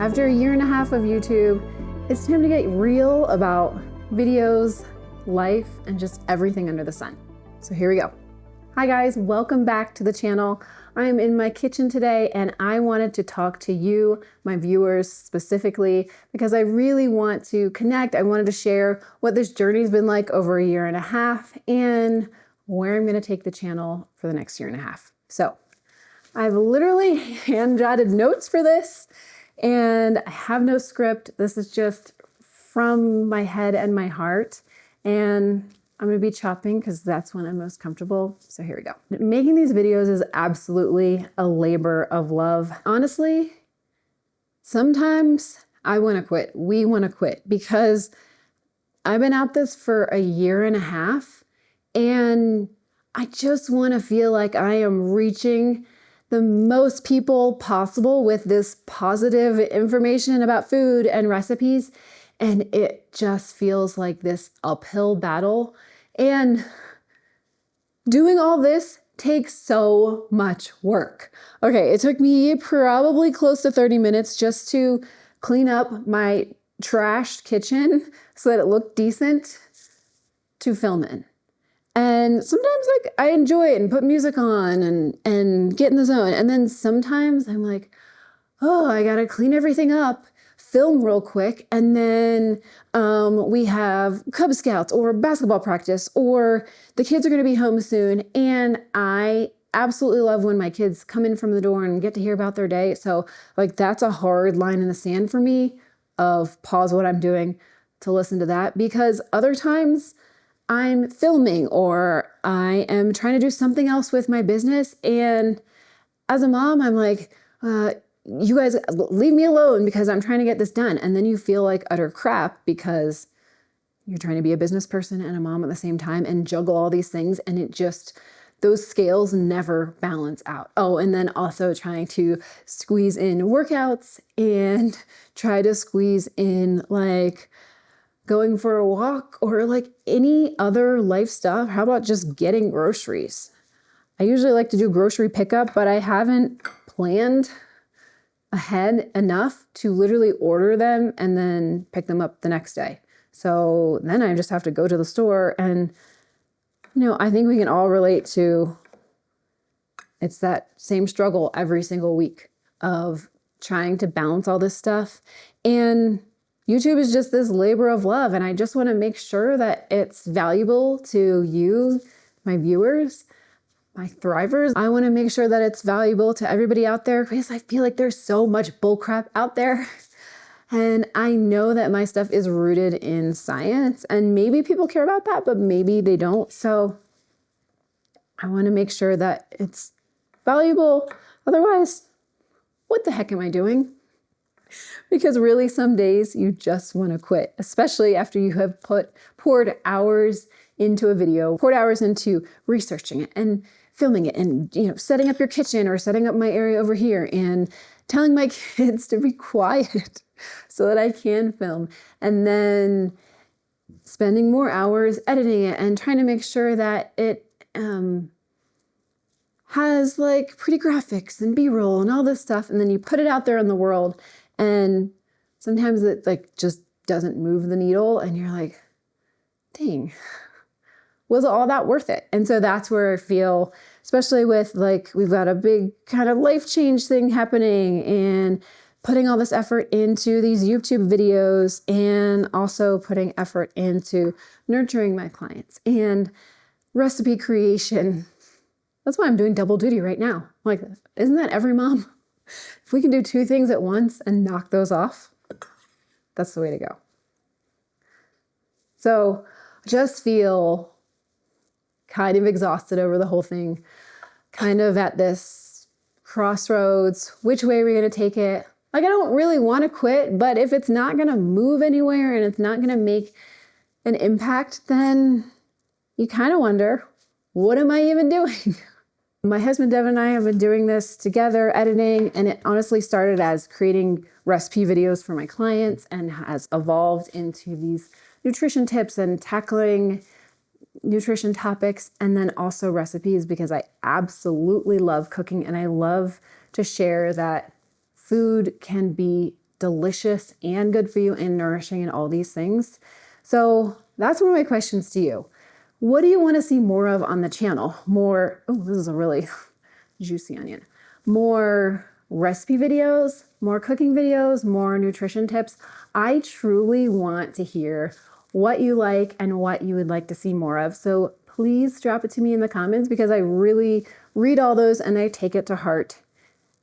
After a year and a half of YouTube, it's time to get real about videos, life, and just everything under the sun. So here we go. Hi guys, welcome back to the channel. I'm in my kitchen today and I wanted to talk to you, my viewers specifically, because I really want to connect. I wanted to share what this journey's been like over a year and a half and where I'm gonna take the channel for the next year and a half. So I've literally hand-jotted notes for this and I have no script. This is just from my head and my heart. And I'm gonna be chopping because that's when I'm most comfortable. So here we go. Making these videos is absolutely a labor of love. Honestly, sometimes I wanna quit. We wanna quit because I've been at this for a year and a half and I just wanna feel like I am reaching the most people possible with this positive information about food and recipes. And it just feels like this uphill battle. And doing all this takes so much work. Okay, it took me probably close to 30 minutes just to clean up my trashed kitchen so that it looked decent to film in. And sometimes like I enjoy it and put music on and get in the zone. And then sometimes I'm like, oh, I gotta clean everything up, film real quick. And then we have Cub Scouts or basketball practice or the kids are gonna be home soon. And I absolutely love when my kids come in from the door and get to hear about their day. So like that's a hard line in the sand for me of pause what I'm doing to listen to that, because other times I'm filming or I am trying to do something else with my business. And as a mom, I'm like, you guys leave me alone because I'm trying to get this done. And then you feel like utter crap because you're trying to be a business person and a mom at the same time and juggle all these things. And it just, those scales never balance out. Oh, and then also trying to squeeze in workouts and try to squeeze in like going for a walk or like any other life stuff. How about just getting groceries? I usually like to do grocery pickup, but I haven't planned ahead enough to literally order them and then pick them up the next day. So then I just have to go to the store and, you know, I think we can all relate to, it's that same struggle every single week of trying to balance all this stuff. And YouTube is just this labor of love. And I just want to make sure that it's valuable to you, my viewers, my thrivers. I want to make sure that it's valuable to everybody out there because I feel like there's so much bullcrap out there. And I know that my stuff is rooted in science and maybe people care about that, but maybe they don't. So I want to make sure that it's valuable. Otherwise, what the heck am I doing? Because really some days you just want to quit, especially after you have poured hours into a video, poured hours into researching it and filming it and, you know, setting up your kitchen or setting up my area over here and telling my kids to be quiet so that I can film, and then spending more hours editing it and trying to make sure that it has like pretty graphics and B-roll and all this stuff. And then you put it out there in the world and sometimes it like just doesn't move the needle and you're like, dang, was all that worth it? And so that's where I feel, especially with like, we've got a big kind of life change thing happening and putting all this effort into these YouTube videos and also putting effort into nurturing my clients and recipe creation. That's why I'm doing double duty right now. Like, isn't that every mom? If we can do two things at once and knock those off, that's the way to go. So just feel kind of exhausted over the whole thing, kind of at this crossroads. Which way are we going to take it? Like, I don't really want to quit, but if it's not going to move anywhere and it's not going to make an impact, then you kind of wonder, what am I even doing? My husband Devin and I have been doing this together, editing, and it honestly started as creating recipe videos for my clients and has evolved into these nutrition tips and tackling nutrition topics, and then also recipes, because I absolutely love cooking and I love to share that food can be delicious and good for you and nourishing and all these things. So that's one of my questions to you. What do you want to see more of on the channel? More, oh, this is a really juicy onion. More recipe videos, more cooking videos, more nutrition tips. I truly want to hear what you like and what you would like to see more of. So please drop it to me in the comments, because I really read all those and I take it to heart.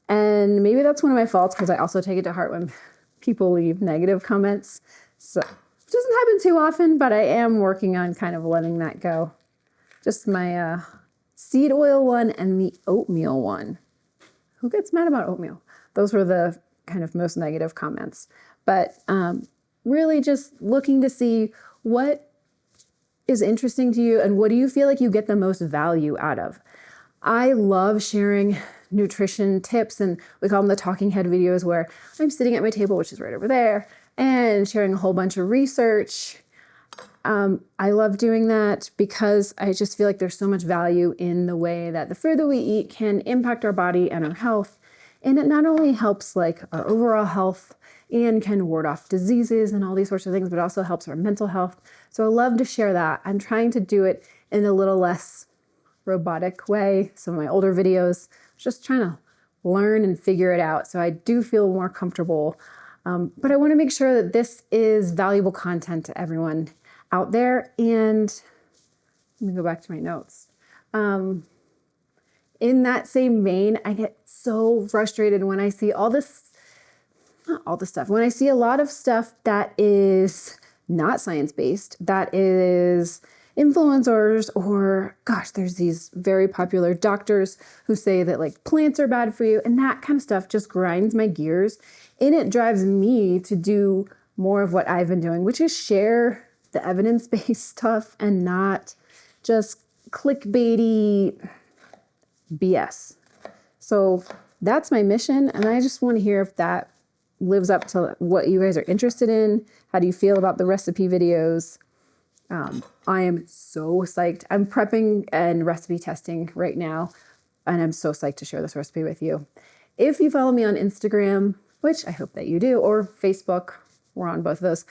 And maybe that's one of my faults, because I also take it to heart when people leave negative comments. So it doesn't happen too often, but I am working on kind of letting that go. Just my seed oil one and the oatmeal one. Who gets mad about oatmeal? Those were the kind of most negative comments. But really just looking to see what is interesting to you and what do you feel like you get the most value out of. I love sharing nutrition tips, and we call them the talking head videos, where I'm sitting at my table, which is right over there, and sharing a whole bunch of research. I love doing that because I just feel like there's so much value in the way that the food that we eat can impact our body and our health. And it not only helps like our overall health and can ward off diseases and all these sorts of things, but also helps our mental health. So I love to share that. I'm trying to do it in a little less robotic way. Some of my older videos, just trying to learn and figure it out. So I do feel more comfortable. But I want to make sure that this is valuable content to everyone out there. And let me go back to my notes. In that same vein, I get so frustrated when I see all this, not all the stuff, when I see a lot of stuff that is not science-based, that is influencers, or gosh, there's these very popular doctors who say that like plants are bad for you, and that kind of stuff just grinds my gears. And it drives me to do more of what I've been doing, which is share the evidence-based stuff and not just clickbaity BS. So that's my mission, and I just want to hear if that lives up to what you guys are interested in. How do you feel about the recipe videos? I am so psyched. I'm prepping and recipe testing right now, and I'm so psyched to share this recipe with you. If you follow me on Instagram, which I hope that you do, or Facebook, we're on both of those.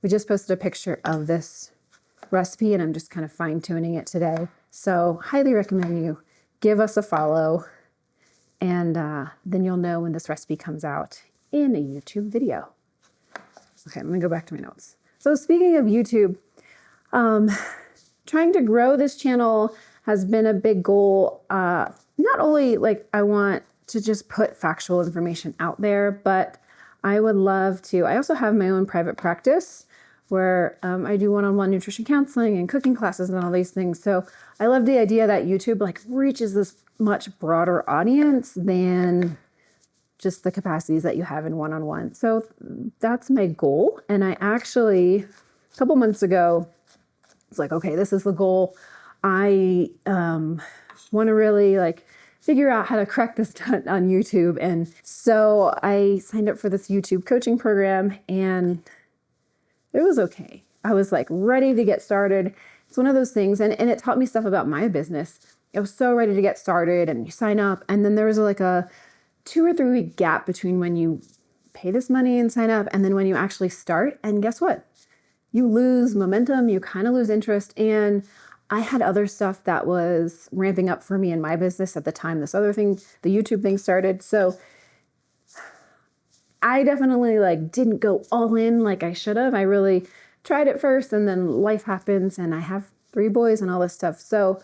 We just posted a picture of this recipe, and I'm just kind of fine-tuning it today. So highly recommend you give us a follow, and then you'll know when this recipe comes out in a YouTube video. Okay, let me go back to my notes. So speaking of YouTube, trying to grow this channel has been a big goal. Not only like I want to just put factual information out there, but I would love to. I also have my own private practice where I do one-on-one nutrition counseling and cooking classes and all these things. So I love the idea that YouTube like reaches this much broader audience than just the capacities that you have in one-on-one. So that's my goal. And I actually, a couple months ago, was like, okay, this is the goal. I want to really like figure out how to crack this nut on YouTube. And so I signed up for this YouTube coaching program, and it was okay. I was like ready to get started. It's one of those things. And it taught me stuff about my business. I was so ready to get started, and you sign up. And then there was like a 2 or 3 week gap between when you pay this money and sign up and then when you actually start. And guess what? You lose momentum, you kind of lose interest. And I had other stuff that was ramping up for me in my business at the time this other thing, the YouTube thing, started. So I definitely like didn't go all in like I should have. I really tried it first, and then life happens, and I have 3 boys and all this stuff. So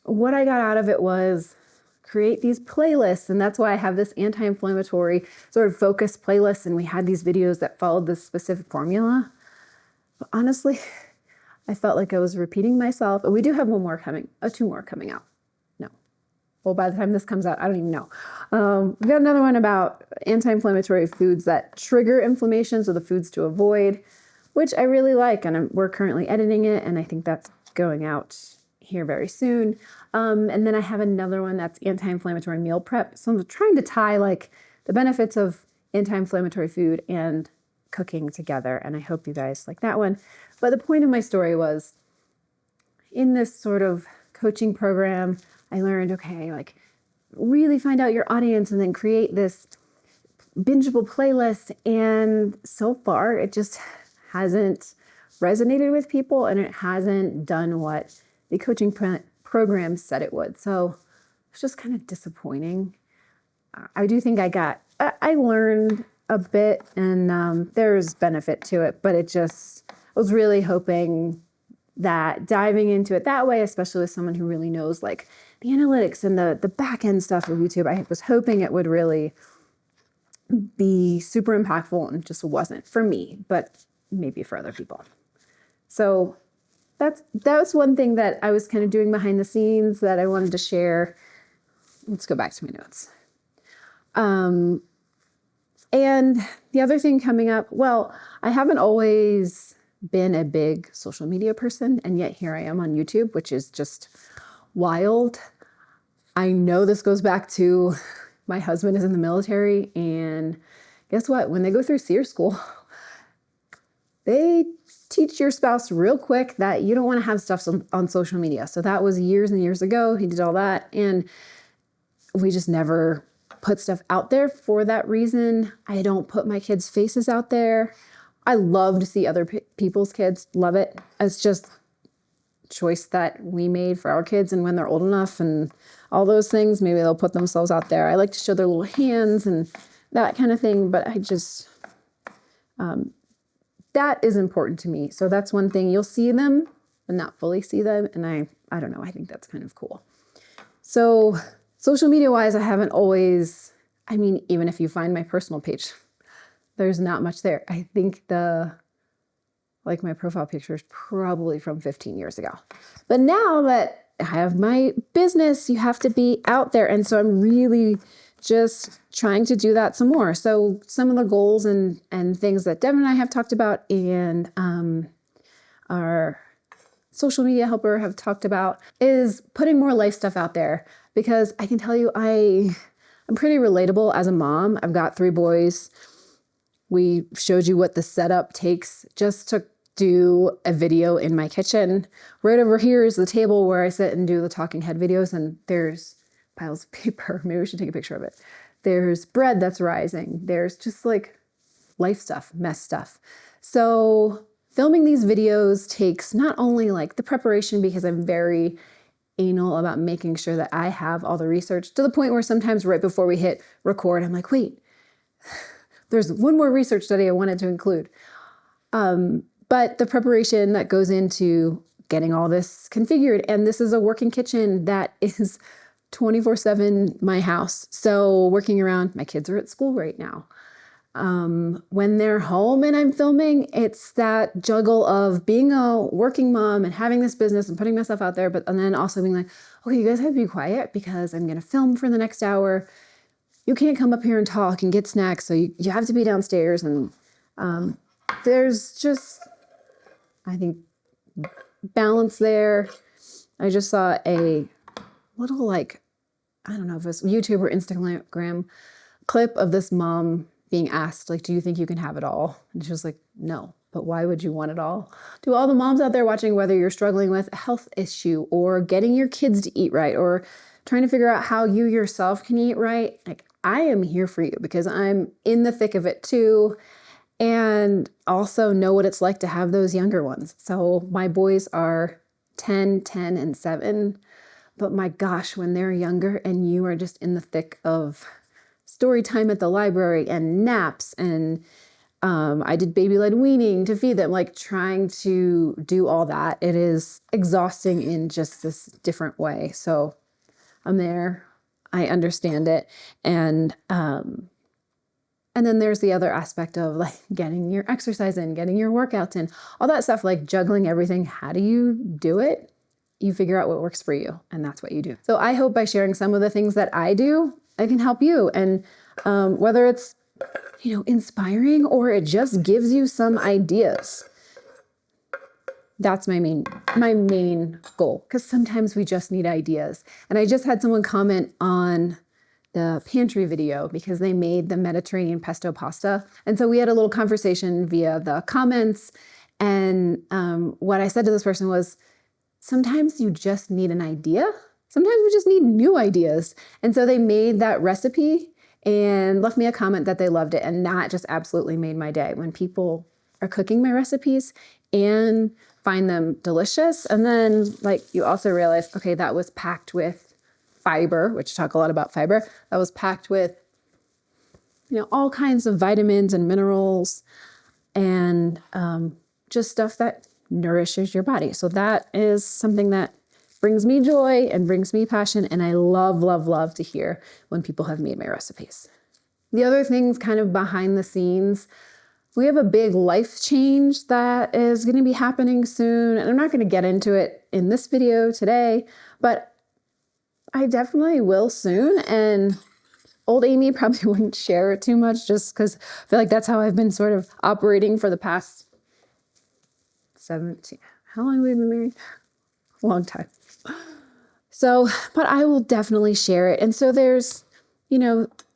what I got out of it was create these playlists, and that's why I have this anti-inflammatory sort of focus playlist, and we had these videos that followed this specific formula. But honestly, I felt like I was repeating myself. And we do have 2 more coming out. No. Well, by the time this comes out, I don't even know. We've got another one about anti-inflammatory foods that trigger inflammation, so the foods to avoid, which I really like, and we're currently editing it, and I think that's going out here very soon. And then I have another one that's anti-inflammatory meal prep. So I'm trying to tie like the benefits of anti-inflammatory food and cooking together. And I hope you guys like that one. But the point of my story was, in this sort of coaching program, I learned, okay, like really find out your audience and then create this bingeable playlist. And so far, it just hasn't resonated with people, and it hasn't done what the coaching program said it would. So it's just kind of disappointing. I do think I learned a bit, and there's benefit to it, but I was really hoping that diving into it that way, especially with someone who really knows like the analytics and the back end stuff of YouTube, I was hoping it would really be super impactful, and just wasn't for me, but maybe for other people. So that was one thing that I was kind of doing behind the scenes that I wanted to share. Let's go back to my notes. And the other thing coming up, well, I haven't always been a big social media person, and yet here I am on YouTube, which is just wild. I know this goes back to my husband is in the military, and guess what? When they go through SEER school, they teach your spouse real quick that you don't want to have stuff on social media. So that was years and years ago. He did all that, and we just never put stuff out there for that reason. I don't put my kids' faces out there. I love to see other people's kids, love it. It's just choice that we made for our kids, and when they're old enough and all those things, maybe they'll put themselves out there. I like to show their little hands and that kind of thing, but I just, that is important to me. So that's one thing. You'll see them, but not fully see them. And I don't know, I think that's kind of cool. So social media wise, I haven't always, even if you find my personal page, there's not much there. I think my profile picture is probably from 15 years ago. But now that I have my business, you have to be out there. And so I'm really just trying to do that some more. So some of the goals and things that Devin and I have talked about, and our social media helper have talked about, is putting more life stuff out there. Because I can tell you, I'm pretty relatable as a mom. I've got 3 boys. We showed you what the setup takes just to do a video in my kitchen. Right over here is the table where I sit and do the talking head videos, and there's piles of paper. Maybe we should take a picture of it. There's bread that's rising. There's just like life stuff, mess stuff. So filming these videos takes not only like the preparation, because I'm very anal about making sure that I have all the research, to the point where sometimes right before we hit record, I'm like, wait, there's one more research study I wanted to include. But the preparation that goes into getting all this configured, and this is a working kitchen that is 24/7 my house. So working around, my kids are at school right now. When they're home and I'm filming, it's that juggle of being a working mom and having this business and putting myself out there, and then also being like, okay, you guys have to be quiet because I'm going to film for the next hour. You can't come up here and talk and get snacks, so you have to be downstairs. And there's just, I think, balance there. I just saw a little, I don't know if it's YouTube or Instagram clip of this mom being asked, do you think you can have it all? And she was like, no, but why would you want it all? To all the moms out there watching, whether you're struggling with a health issue or getting your kids to eat right, or trying to figure out how you yourself can eat right, I am here for you, because I'm in the thick of it too. And also know what it's like to have those younger ones. So my boys are 10, and 7. But my gosh, when they're younger and you are just in the thick of story time at the library and naps, and I did baby-led weaning to feed them, trying to do all that, it is exhausting in just this different way. So I'm there. I understand it. And then there's the other aspect of getting your exercise in, getting your workouts in, all that stuff, juggling everything. How do you do it? You figure out what works for you, and that's what you do. So I hope by sharing some of the things that I do, I can help you. And whether it's, inspiring, or it just gives you some ideas. That's my main goal, because sometimes we just need ideas. And I just had someone comment on the pantry video because they made the Mediterranean pesto pasta. And so we had a little conversation via the comments. And what I said to this person was, sometimes you just need an idea. Sometimes we just need new ideas. And so they made that recipe, and left me a comment that they loved it. And that just absolutely made my day when people are cooking my recipes and find them delicious. And then like you also realize, okay, that was packed with fiber, which I talk a lot about fiber. That was packed with, all kinds of vitamins and minerals and just stuff that nourishes your body. So that is something that brings me joy and brings me passion. And I love, love, love to hear when people have made my recipes. The other things kind of behind the scenes, we have a big life change that is going to be happening soon. And I'm not going to get into it in this video today, but I definitely will soon. And old Amy probably wouldn't share it too much just because I feel like that's how I've been sort of operating for the past 17. How long have we been married? A long time. So, but I will definitely share it. And so there's,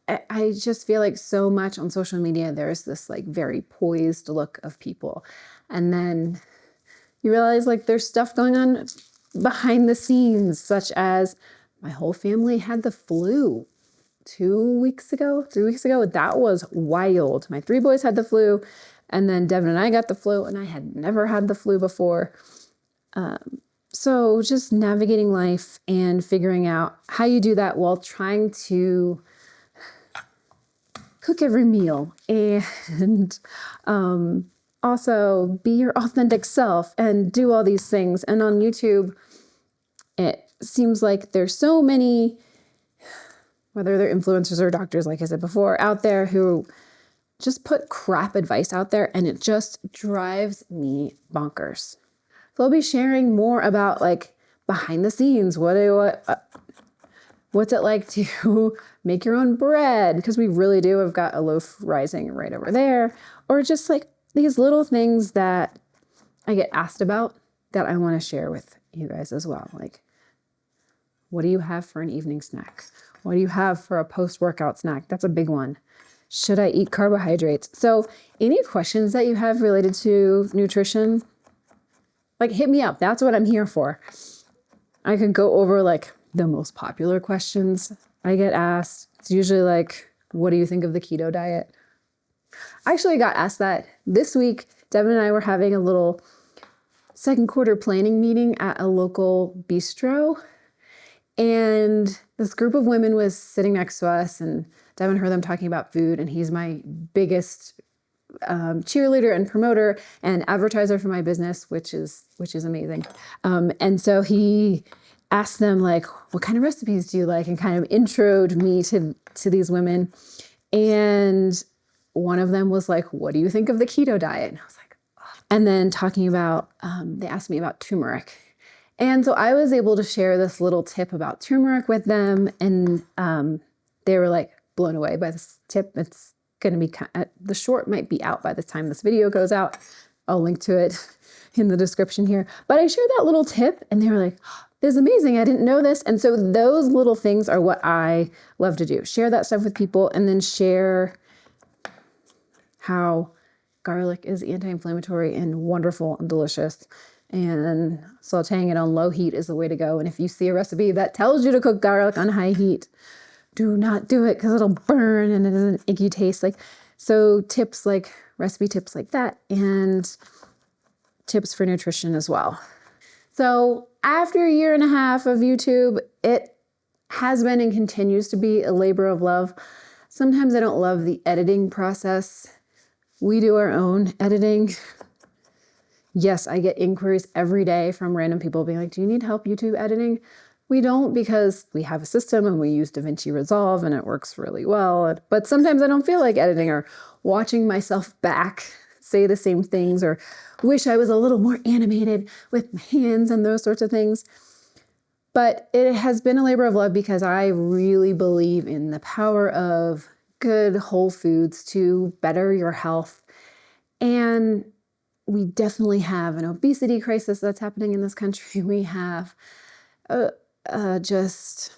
I just feel like so much on social media, there's this like very poised look of people. And then you realize like there's stuff going on behind the scenes, such as my whole family had the flu 3 weeks ago. That was wild. My 3 boys had the flu, and then Devin and I got the flu, and I had never had the flu before. So just navigating life and figuring out how you do that while trying to cook every meal and also be your authentic self and do all these things. And on YouTube, it seems like there's so many, whether they're influencers or doctors, like I said before, out there who just put crap advice out there, and it just drives me bonkers. They'll be sharing more about like behind the scenes. What's it like to make your own bread? Because we really do. I've got a loaf rising right over there. Or just like these little things that I get asked about that I want to share with you guys as well. Like, what do you have for an evening snack? What do you have for a post-workout snack? That's a big one. Should I eat carbohydrates? So any questions that you have related to nutrition, like hit me up. That's what I'm here for. I could go over like the most popular questions I get asked. It's usually like, what do you think of the keto diet? I actually got asked that this week. Devin and I were having a little second quarter planning meeting at a local bistro. And this group of women was sitting next to us, and Devin heard them talking about food, and he's my biggest cheerleader and promoter and advertiser for my business, which is amazing. And so he asked them like, what kind of recipes do you like? And kind of introed me to these women. And one of them was like, what do you think of the keto diet? And I was like, oh. And then talking about, they asked me about turmeric. And so I was able to share this little tip about turmeric with them. And they were like blown away by this tip. It's going to be, the short might be out by the time this video goes out. I'll link to it in the description here. But I shared that little tip and they were like, oh, this is amazing. I didn't know this. And so those little things are what I love to do. Share that stuff with people and then share how garlic is anti-inflammatory and wonderful and delicious. And sauteing it on low heat is the way to go. And if you see a recipe that tells you to cook garlic on high heat, do not do it because it'll burn and it is an icky taste. So tips like recipe tips like that and tips for nutrition as well. So after a year and a half of YouTube, it has been and continues to be a labor of love. Sometimes I don't love the editing process. We do our own editing. Yes, I get inquiries every day from random people being like, do you need help YouTube editing? We don't, because we have a system and we use DaVinci Resolve and it works really well. But sometimes I don't feel like editing or watching myself back say the same things or wish I was a little more animated with my hands and those sorts of things. But it has been a labor of love because I really believe in the power of good whole foods to better your health. And we definitely have an obesity crisis that's happening in this country. We have just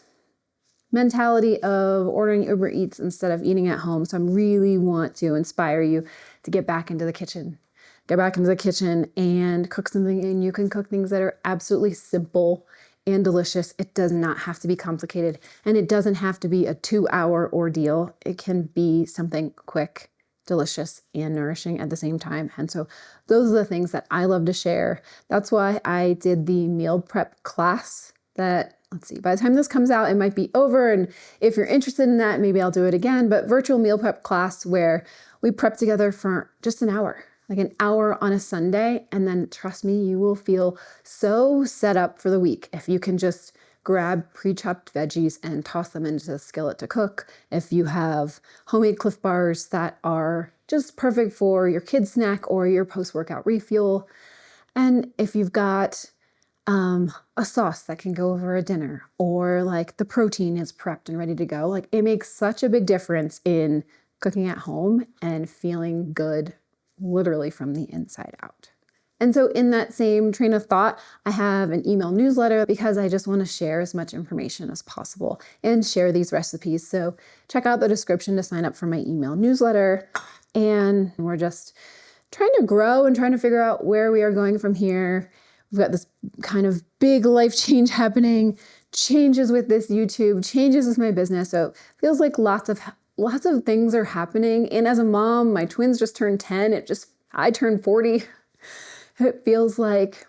mentality of ordering Uber Eats instead of eating at home. So I really want to inspire you to get back into the kitchen. Get back into the kitchen and cook something. And you can cook things that are absolutely simple and delicious. It does not have to be complicated, and it doesn't have to be a 2-hour ordeal. It can be something quick, delicious, and nourishing at the same time. And so those are the things that I love to share. That's why I did the meal prep class that, let's see, by the time this comes out, it might be over. And if you're interested in that, maybe I'll do it again, but virtual meal prep class where we prep together for just an hour, like an hour on a Sunday. And then trust me, you will feel so set up for the week. If you can just grab pre-chopped veggies and toss them into the skillet to cook. If you have homemade Cliff Bars that are just perfect for your kid's snack or your post-workout refuel. And if you've got a sauce that can go over a dinner, or like the protein is prepped and ready to go. Like, it makes such a big difference in cooking at home and feeling good literally from the inside out. And so in that same train of thought, I have an email newsletter because I just want to share as much information as possible and share these recipes. So check out the description to sign up for my email newsletter. And we're just trying to grow and trying to figure out where we are going from here. We've got this kind of big life change happening, changes with this YouTube, changes with my business. So it feels like lots of things are happening. And as a mom, my twins just turned 10. I turned 40. It feels like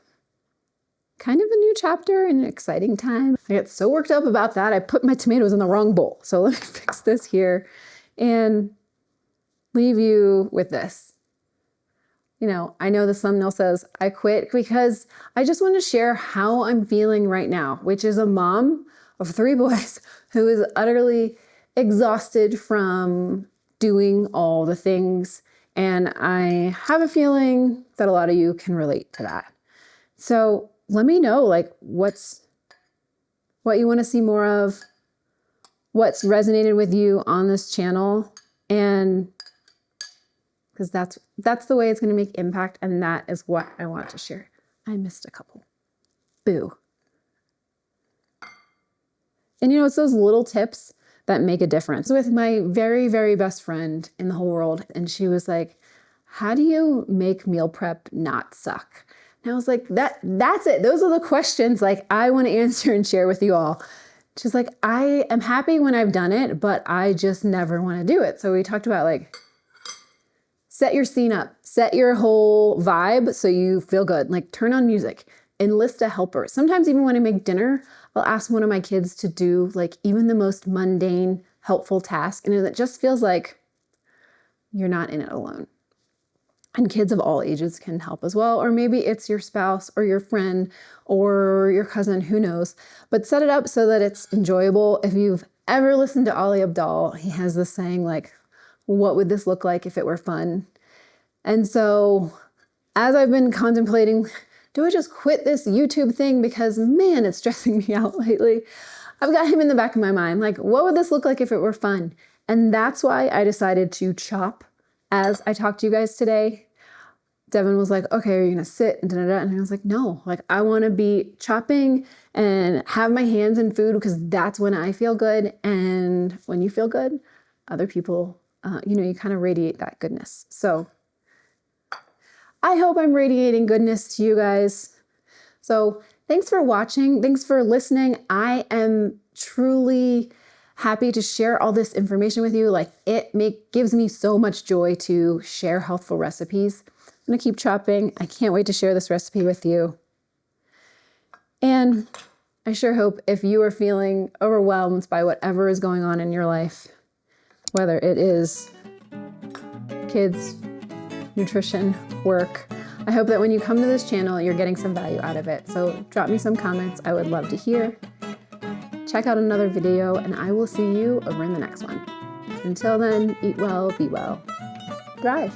kind of a new chapter and an exciting time. I get so worked up about that. I put my tomatoes in the wrong bowl. So let me fix this here and leave you with this. I know the thumbnail says I quit because I just want to share how I'm feeling right now, which is a mom of 3 boys who is utterly exhausted from doing all the things. And I have a feeling that a lot of you can relate to that. So let me know what you want to see more of, what's resonated with you on this channel, and because that's the way it's going to make impact, and that is what I want to share. I missed a couple. Boo. And it's those little tips that make a difference. With my very, very best friend in the whole world, and she was like, how do you make meal prep not suck? And I was like, that's it. Those are the questions I want to answer and share with you all. She's like, I am happy when I've done it, but I just never want to do it. So we talked about set your scene up, set your whole vibe so you feel good. Turn on music, enlist a helper. Sometimes even when I make dinner, I'll ask one of my kids to do even the most mundane, helpful task. And it just feels like you're not in it alone. And kids of all ages can help as well. Or maybe it's your spouse or your friend or your cousin, who knows. But set it up so that it's enjoyable. If you've ever listened to Ali Abdaal, he has this saying what would this look like if it were fun? And so as I've been contemplating, do I just quit this YouTube thing? Because man, it's stressing me out lately. I've got him in the back of my mind. What would this look like if it were fun? And that's why I decided to chop as I talked to you guys today. Devin was like, okay, are you going to sit? And I was like, no, I want to be chopping and have my hands in food because that's when I feel good. And when you feel good, other people you kind of radiate that goodness. So I hope I'm radiating goodness to you guys. So thanks for watching. Thanks for listening. I am truly happy to share all this information with you. It gives me so much joy to share healthful recipes. I'm going to keep chopping. I can't wait to share this recipe with you. And I sure hope if you are feeling overwhelmed by whatever is going on in your life, whether it is kids, nutrition, work, I hope that when you come to this channel, you're getting some value out of it. So drop me some comments. I would love to hear. Check out another video, and I will see you over in the next one. Until then, eat well, be well, thrive.